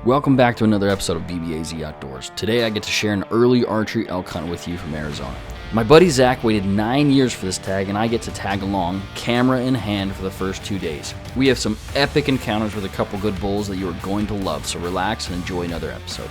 Welcome back to another episode of BBAZ Outdoors. Today I get to share an early archery elk hunt with you from Arizona. My buddy Zach waited 9 years for this tag, and I get to tag along, camera in hand, for the first 2 days. We have some epic encounters with a couple good bulls that you are going to love, so relax and enjoy another episode.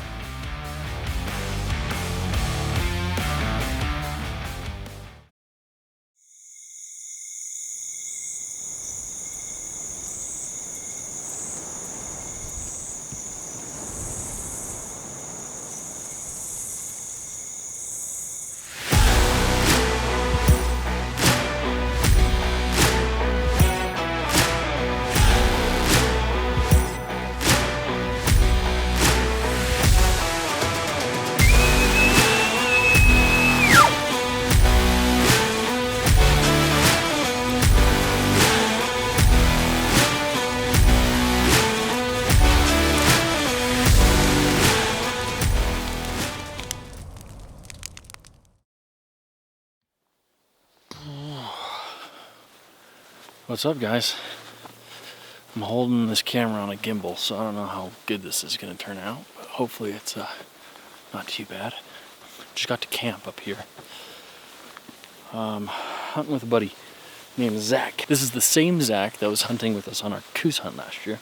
What's up, guys? I'm holding this camera on a gimbal, so I don't know how good this is going to turn out, but hopefully it's not too bad. Just got to camp up here. Hunting with a buddy named Zach. This is the same Zach that was hunting with us on our coos hunt last year.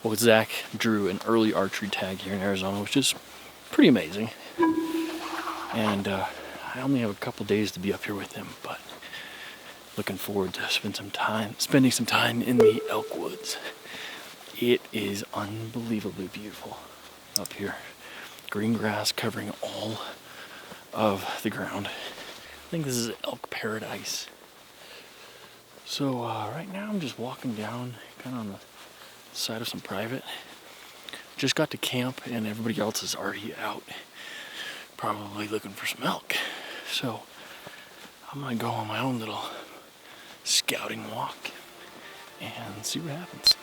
Well, Zach drew an early archery tag here in Arizona, which is pretty amazing. And I only have a couple days to be up here with him, but looking forward to spending some time in the elk woods. It is unbelievably beautiful up here. Green grass covering all of the ground. I think this is elk paradise. So right now I'm just walking down kind of on the side of some private. Just got to camp and everybody else is already out, probably looking for some elk. So I'm gonna go on my own little scouting walk and see what happens.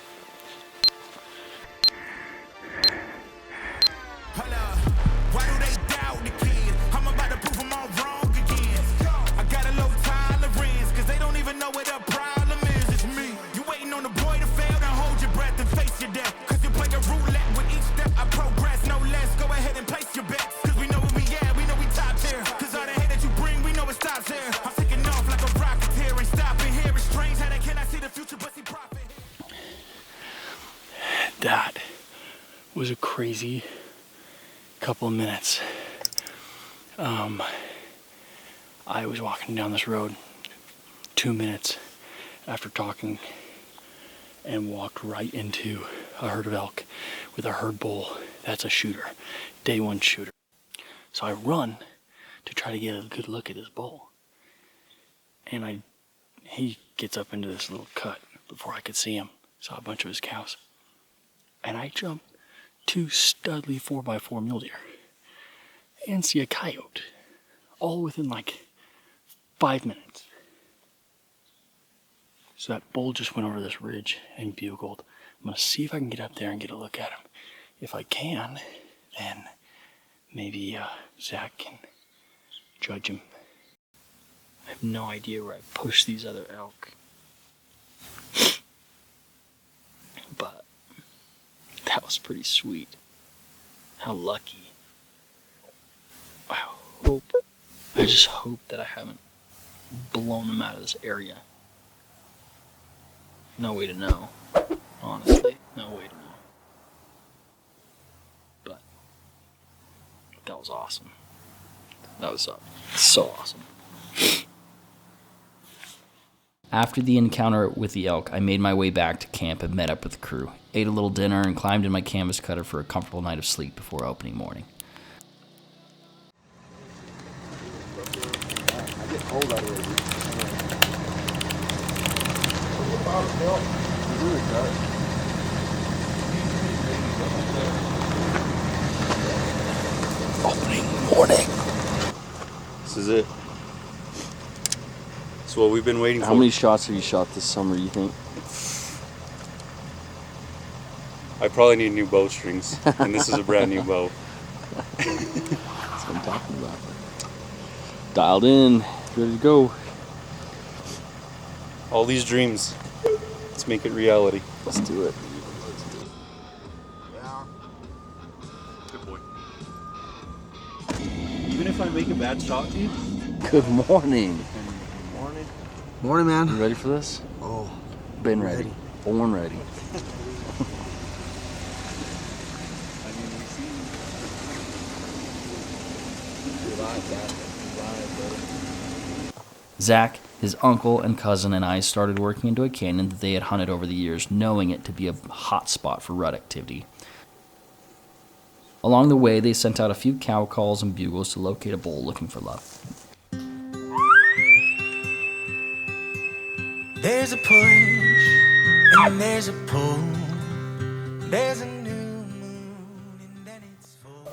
Why do they doubt the kid? I'm about to prove them all wrong again. I got a low tolerance, cause they don't even know what the problem is. It's me. You waiting on the boy to fail, then hold your breath and face your death. Cause you play a roulette with each step I progress, no less. Go ahead and place your bets. Cause we know where we at, we know we top tier. Cause all the hate that you bring, we know it stops here. I'm taking off like a rocketeer, ain't stopping here. It's strange how they cannot see the future but see profit. That was a crazy couple of minutes. I was walking down this road 2 minutes after talking and walked right into a herd of elk with a herd bull. That's a shooter, day one shooter. So I run to try to get a good look at this bull, and he gets up into this little cut before I could see him. Saw a bunch of his cows, and I jump 2 studly 4x4 mule deer and see a coyote, all within like 5 minutes. So that bull just went over this ridge and bugled. I'm gonna see if I can get up there and get a look at him. If I can, then maybe Zach can judge him. I have no idea where I pushed these other elk, but that was pretty sweet. How lucky. I just hope that I haven't blown them out of this area. No way to know. Honestly, no way to know. But that was awesome. That was so awesome. After the encounter with the elk, I made my way back to camp and met up with the crew. Ate a little dinner and climbed in my canvas cutter for a comfortable night of sleep before opening morning. I get cold out of it. Opening morning. This is it. It's what we've been waiting for. How many shots have you shot this summer, you think? I probably need new bowstrings, and this is a brand new bow. That's what I'm talking about. Dialed in, ready to go. All these dreams. Let's make it reality. Let's do it. if I make a bad shot, dude? Good morning. Morning. Morning, man. You ready for this? Oh, Been ready. Born ready. Zach, his uncle, and cousin and I started working into a canyon that they had hunted over the years, knowing it to be a hot spot for rut activity. Along the way, they sent out a few cow calls and bugles to locate a bull looking for love. There's a push and there's a pull. There's a new moon and then it's full.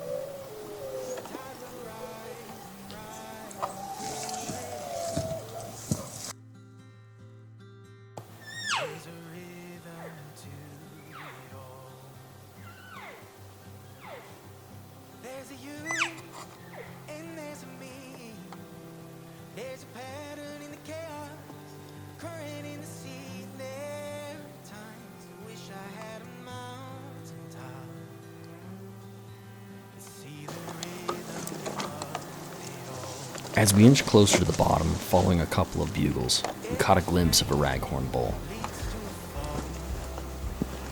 There's a rhythm to it all. There's a you and there's a me. There's a pattern in the chaos, current in the sea. There are times I wish I had a mountaintop and see the rhythm of it all. As we inched closer to the bottom, following a couple of bugles, we caught a glimpse of a raghorn bull.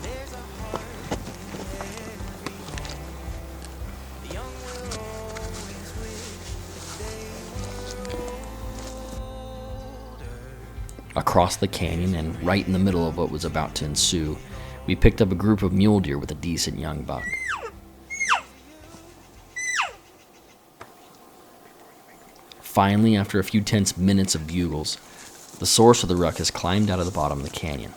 There's a heart in every home. The young will always wish that they were older. Across the canyon and right in the middle of what was about to ensue, we picked up a group of mule deer with a decent young buck. Finally, after a few tense minutes of bugles, the source of the ruckus climbed out of the bottom of the canyon.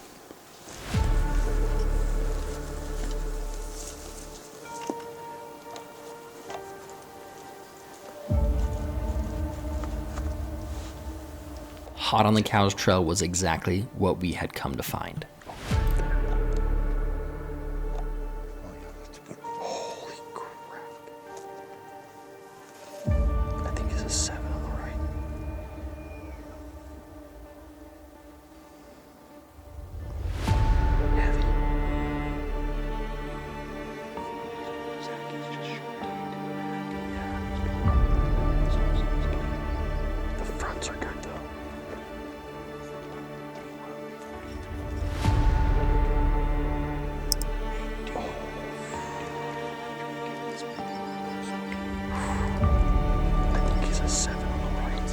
Hot on the cow's trail was exactly what we had come to find. holy crap. I think it's a 7 on the right. Heavy. Zach is just short. The fronts are good, though. I think he's a 7 on the right.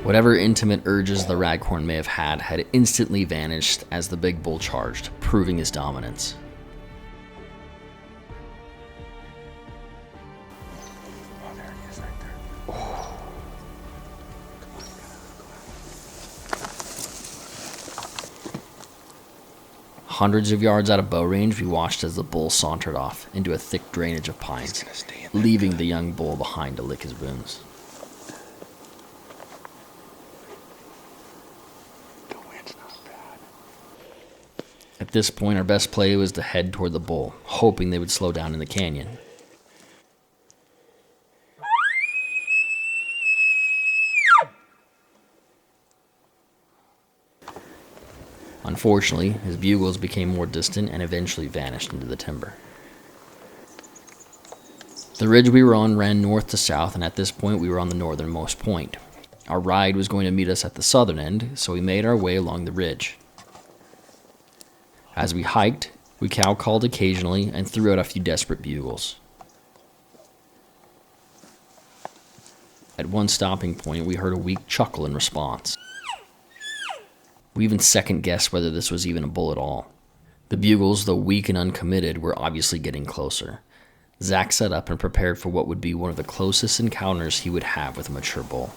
Whatever intimate urges the raghorn may have had instantly vanished as the big bull charged, proving his dominance. Oh, there he is right there. Oh. Hundreds of yards out of bow range, we watched as the bull sauntered off into a thick drainage of pines, leaving the young bull behind to lick his wounds. The wind's not bad. At this point, our best play was to head toward the bull, hoping they would slow down in the canyon. Unfortunately, his bugles became more distant and eventually vanished into the timber. The ridge we were on ran north to south, and at this point we were on the northernmost point. Our ride was going to meet us at the southern end, so we made our way along the ridge. As we hiked, we cow-called occasionally and threw out a few desperate bugles. At one stopping point, we heard a weak chuckle in response. We even second-guessed whether this was even a bull at all. The bugles, though weak and uncommitted, were obviously getting closer. Zach set up and prepared for what would be one of the closest encounters he would have with a mature bull.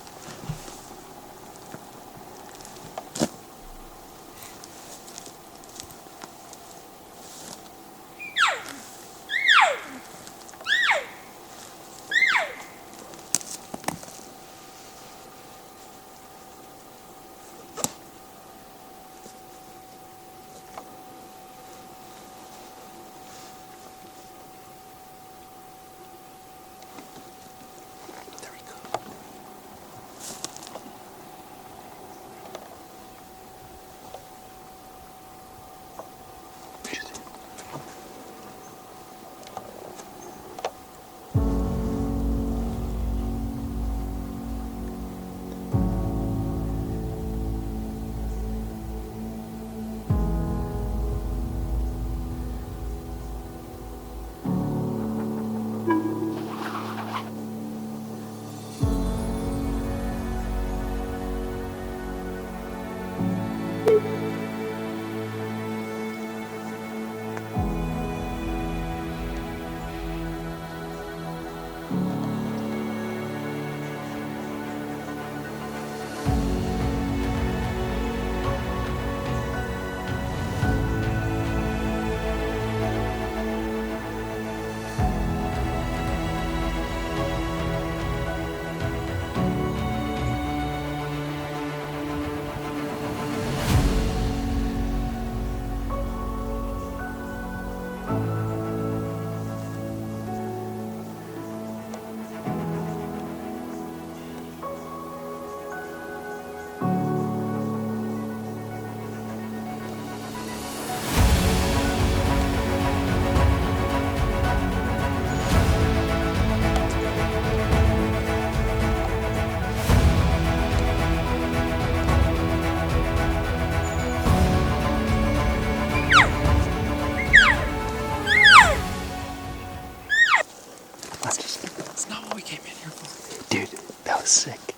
sick.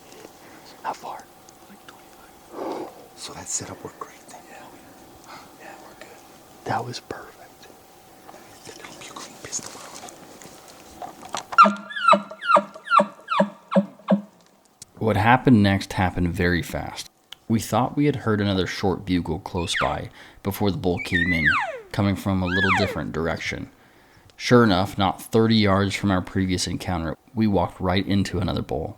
How far? Like 25. So that setup worked great then. Yeah, we're good. That was perfect. You couldn't piss them off. What happened next happened very fast. We thought we had heard another short bugle close by before the bull came in, coming from a little different direction. Sure enough, not 30 yards from our previous encounter, we walked right into another bull.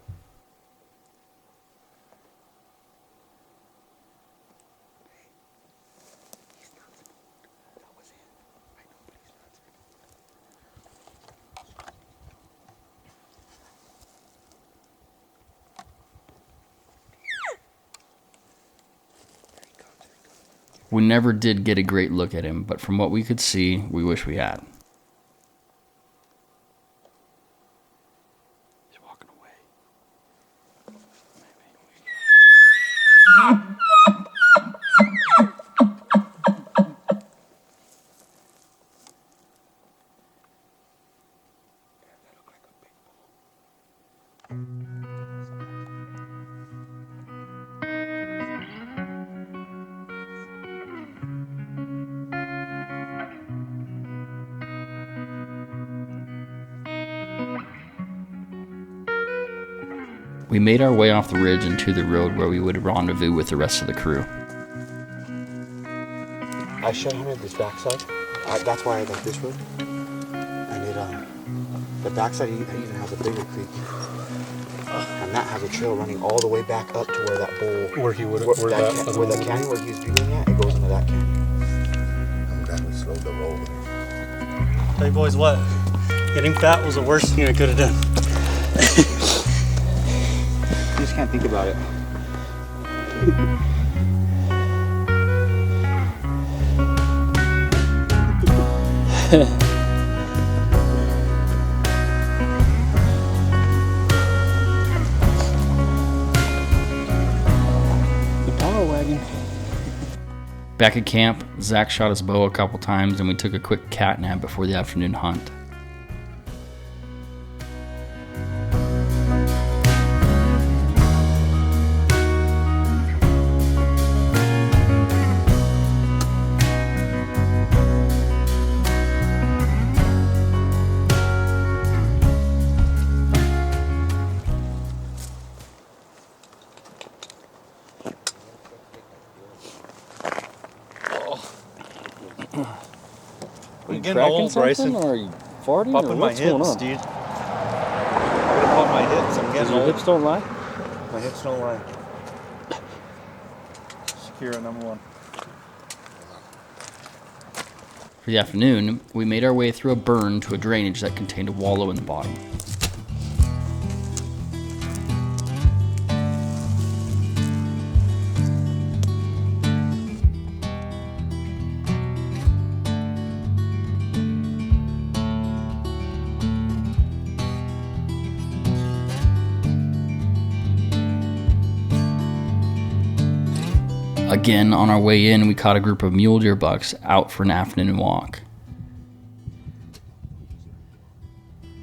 We never did get a great look at him, but from what we could see, we wish we had. He's walking away. We made our way off the ridge and to the road where we would rendezvous with the rest of the crew. I shut hunted this backside. That's why I like this road. And the backside even has a bigger creek. And that has a trail running all the way back up to where that bull, where that canyon where he was bugling at, it goes into that canyon. I'm glad we slowed the roll. Tell you boys what, getting fat was the worst thing I could have done. You just can't think about it. The power wagon. Back at camp, Zach shot his bow a couple times and we took a quick cat nap before the afternoon hunt. I'm getting old, Bryson. Or are you farting? Popping or my what's going hips, on? dude. I'm gonna pop my hips. I'm Does getting your old. hips don't lie? My hips don't lie. Shakira, number one. For the afternoon, we made our way through a burn to a drainage that contained a wallow in the bottom. Again, on our way in, we caught a group of mule deer bucks out for an afternoon walk.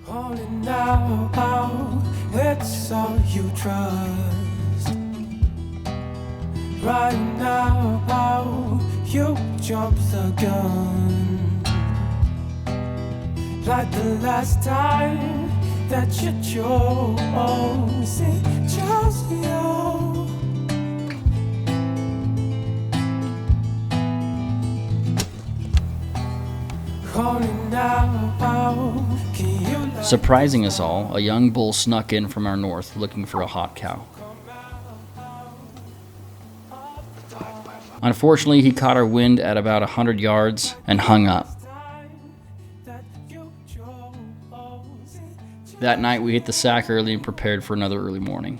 Calling out, it's all you trust. Right now, you jump the gun. Like the last time that you chose, it just you. Surprising us all, a young bull snuck in from our north looking for a hot cow. Unfortunately, he caught our wind at about 100 yards and hung up. That night, we hit the sack early and prepared for another early morning.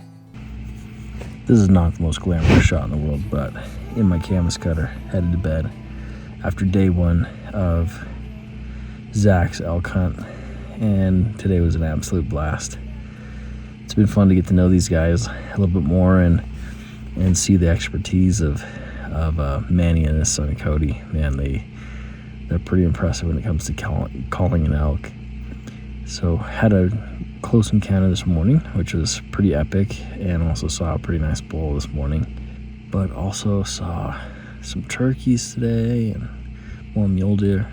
This is not the most glamorous shot in the world, but in my canvas cutter, headed to bed after day one of Zach's elk hunt, and today was an absolute blast. It's been fun to get to know these guys a little bit more and see the expertise of Manny and his son Cody. Man, they're pretty impressive when it comes to calling an elk. So had a close encounter this morning, which was pretty epic, and also saw a pretty nice bull this morning. But also saw some turkeys today and more mule deer,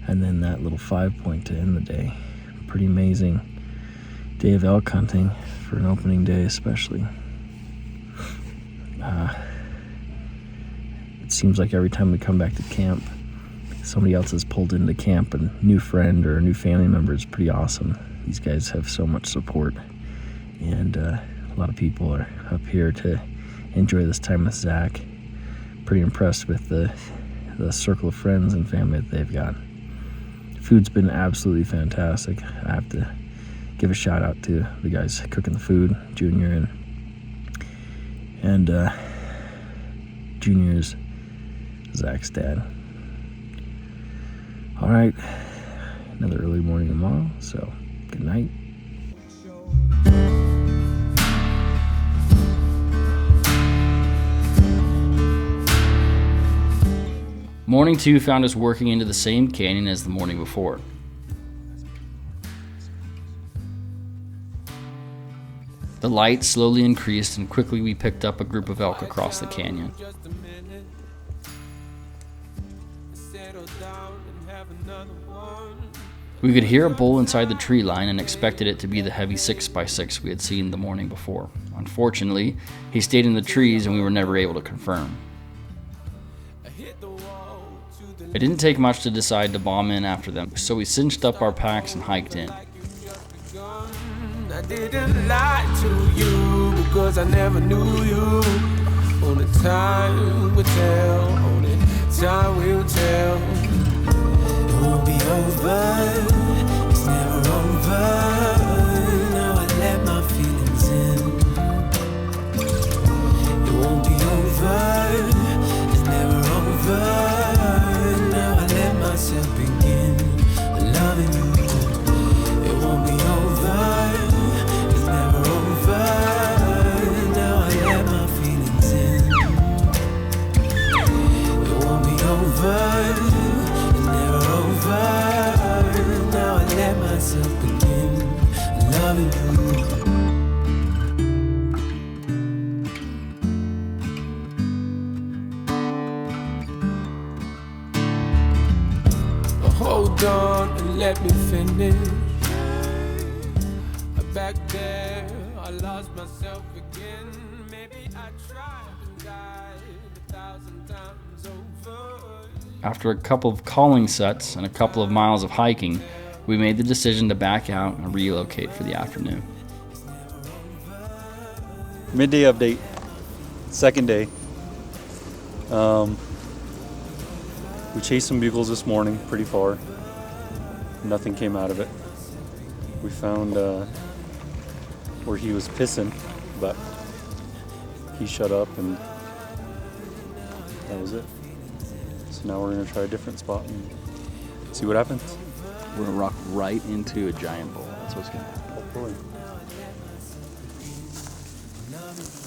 and then that little 5-point to end the day. Pretty amazing day of elk hunting for an opening day, especially. It seems like every time we come back to camp, somebody else has pulled into camp, a new friend or a new family member. Is pretty awesome. These guys have so much support, and a lot of people are up here to enjoy this time with Zach. Pretty impressed with the circle of friends and family that they've got. Food's been absolutely fantastic. I have to give a shout out to the guys cooking the food, Junior and Junior's Zach's dad. All right, another early morning tomorrow, so good night. Morning 2 found us working into the same canyon as the morning before. The light slowly increased, and quickly we picked up a group of elk across the canyon. We could hear a bull inside the tree line and expected it to be the heavy 6x6 we had seen the morning before. Unfortunately, he stayed in the trees and we were never able to confirm. It didn't take much to decide to bomb in after them, so we cinched up our packs and hiked in. I didn't lie to you because I never knew you. Only time will tell, only time will tell. It won't be over, it's never over. Now I let my feelings in. It won't be over, it's never over. Now I let myself begin loving you. It won't be over. Hold on and let me finish. Back there, I lost myself again. Maybe I tried and died 1,000 times over. After a couple of calling sets and a couple of miles of hiking, we made the decision to back out and relocate for the afternoon. Midday update, second day. We chased some bugles this morning pretty far. Nothing came out of it. We found where he was pissing, but he shut up and that was it. So now we're gonna try a different spot and see what happens. We're gonna rock right into a giant bull. That's what's gonna happen. Hopefully.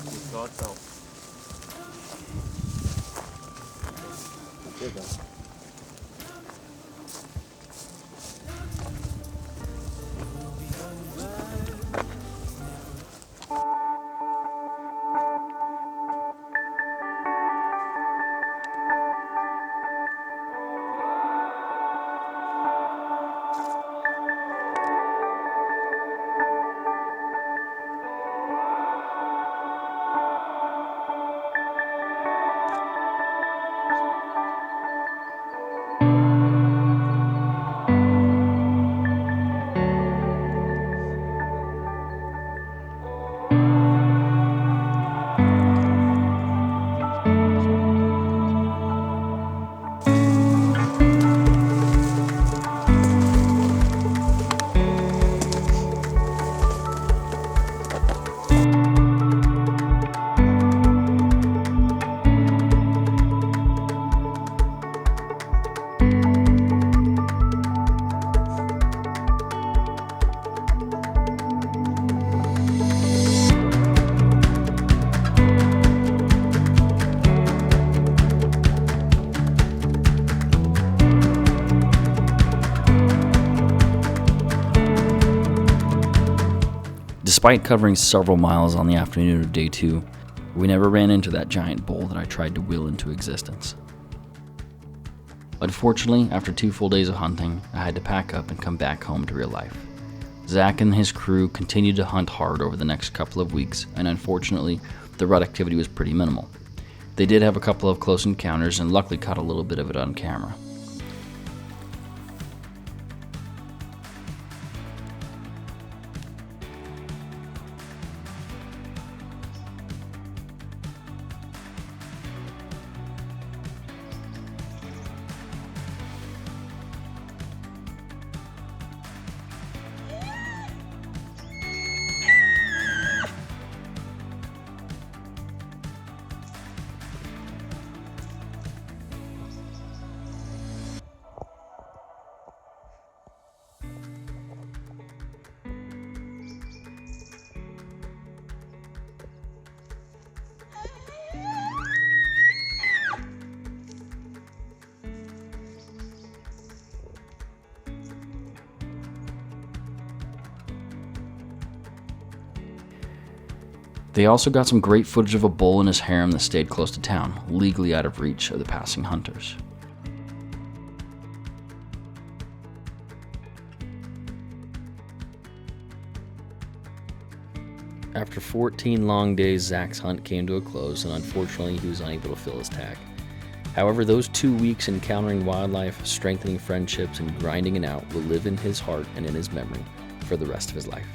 With God's help. Good, though. Despite covering several miles on the afternoon of day 2, we never ran into that giant bull that I tried to will into existence. Unfortunately, after 2 full days of hunting, I had to pack up and come back home to real life. Zach and his crew continued to hunt hard over the next couple of weeks, and unfortunately, the rut activity was pretty minimal. They did have a couple of close encounters and luckily caught a little bit of it on camera. They also got some great footage of a bull and his harem that stayed close to town, legally out of reach of the passing hunters. After 14 long days, Zach's hunt came to a close, and unfortunately he was unable to fill his tag. However, those 2 weeks encountering wildlife, strengthening friendships, and grinding it out will live in his heart and in his memory for the rest of his life.